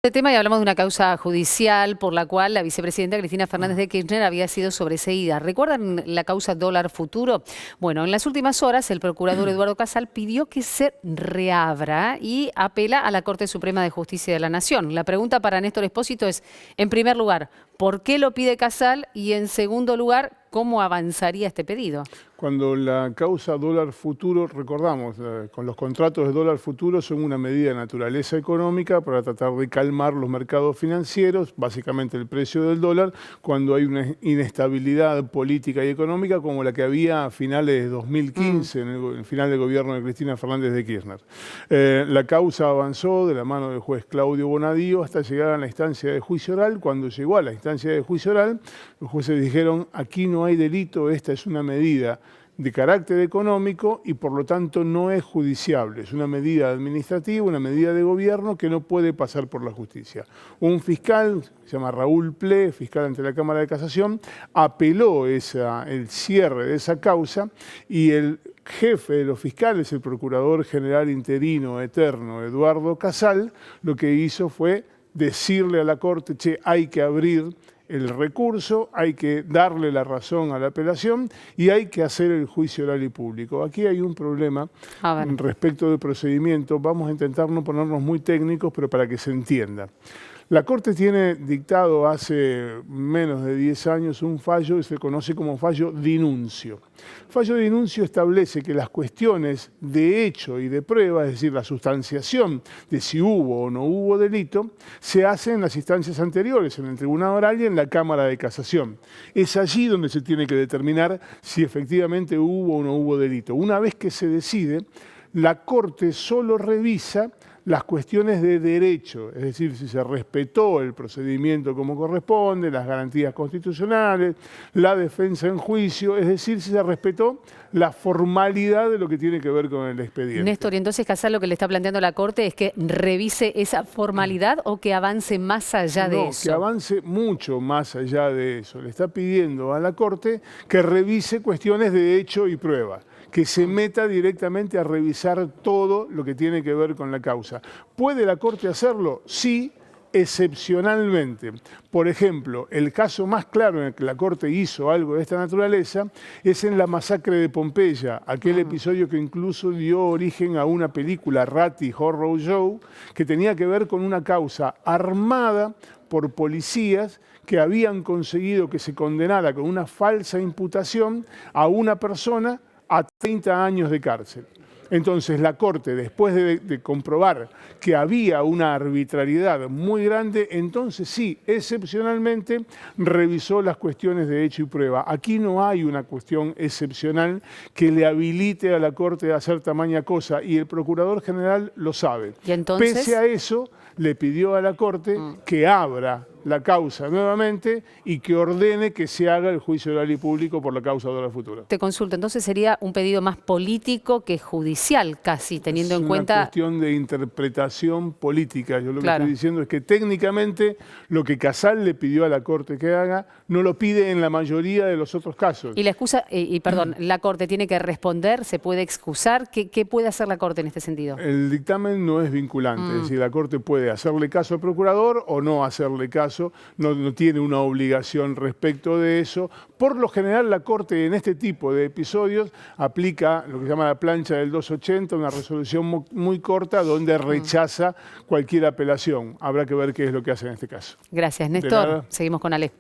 Este tema y hablamos de una causa judicial por la cual la vicepresidenta Cristina Fernández de Kirchner había sido sobreseída. ¿Recuerdan la causa dólar futuro? Bueno, en las últimas horas el procurador Eduardo Casal pidió que se reabra y apela a la Corte Suprema de Justicia de la Nación. La pregunta para Néstor Espósito es, en primer lugar, ¿por qué lo pide Casal? Y en segundo lugar, ¿cómo avanzaría este pedido? Cuando la causa dólar futuro, recordamos, con los contratos de dólar futuro son una medida de naturaleza económica para tratar de calmar los mercados financieros, básicamente el precio del dólar, cuando hay una inestabilidad política y económica como la que había a finales de 2015, en el final del gobierno de Cristina Fernández de Kirchner. La causa avanzó de la mano del juez Claudio Bonadío hasta llegar a la instancia de juicio oral. Cuando llegó a la instancia de juicio oral, los jueces dijeron, aquí no hay delito, esta es una medida de carácter económico y por lo tanto no es judiciable. Es una medida administrativa, una medida de gobierno que no puede pasar por la justicia. Un fiscal, se llama Raúl Ple, fiscal ante la Cámara de Casación, apeló el cierre de esa causa y el jefe de los fiscales, el procurador general interino eterno Eduardo Casal, lo que hizo fue decirle a la Corte, che, hay que abrir el recurso, hay que darle la razón a la apelación y hay que hacer el juicio oral y público. Aquí hay un problema respecto del procedimiento. Vamos a intentar no ponernos muy técnicos, pero para que se entienda. La Corte tiene dictado hace menos de 10 años un fallo que se conoce como fallo dinuncio. El fallo dinuncio establece que las cuestiones de hecho y de prueba, es decir, la sustanciación de si hubo o no hubo delito, se hace en las instancias anteriores, en el tribunal oral y en la Cámara de Casación. Es allí donde se tiene que determinar si efectivamente hubo o no hubo delito. Una vez que se decide, la Corte solo revisa las cuestiones de derecho, es decir, si se respetó el procedimiento como corresponde, las garantías constitucionales, la defensa en juicio, es decir, si se respetó la formalidad de lo que tiene que ver con el expediente. Néstor, y entonces Casal lo que le está planteando la Corte es que revise esa formalidad o que avance más allá de eso. Que avance mucho más allá de eso. Le está pidiendo a la Corte que revise cuestiones de hecho y prueba, que se meta directamente a revisar todo lo que tiene que ver con la causa. ¿Puede la Corte hacerlo? Sí, excepcionalmente. Por ejemplo, el caso más claro en el que la Corte hizo algo de esta naturaleza es en la masacre de Pompeya, aquel episodio que incluso dio origen a una película, Ratty Horror Show, que tenía que ver con una causa armada por policías que habían conseguido que se condenara con una falsa imputación a una persona a 30 años de cárcel. Entonces la Corte, después de comprobar que había una arbitrariedad muy grande, entonces sí, excepcionalmente revisó las cuestiones de hecho y prueba. Aquí no hay una cuestión excepcional que le habilite a la Corte a hacer tamaña cosa y el Procurador General lo sabe. ¿Y entonces? Pese a eso, le pidió a la Corte que abra la causa nuevamente y que ordene que se haga el juicio oral y público por la causa dólar futuro. Te consulto, entonces sería un pedido más político que judicial, casi, teniendo en cuenta... Es una cuestión de interpretación política. Yo lo que estoy diciendo es que técnicamente lo que Casal le pidió a la Corte que haga no lo pide en la mayoría de los otros casos. Y la excusa, perdón, la Corte tiene que responder, se puede excusar. ¿Qué puede hacer la Corte en este sentido? El dictamen no es vinculante, es decir, la Corte puede hacerle caso al procurador o no hacerle caso. No tiene una obligación respecto de eso. Por lo general, la Corte en este tipo de episodios aplica lo que se llama la plancha del 280, una resolución muy corta donde rechaza cualquier apelación. Habrá que ver qué es lo que hace en este caso. Gracias, Néstor. Seguimos con Ale.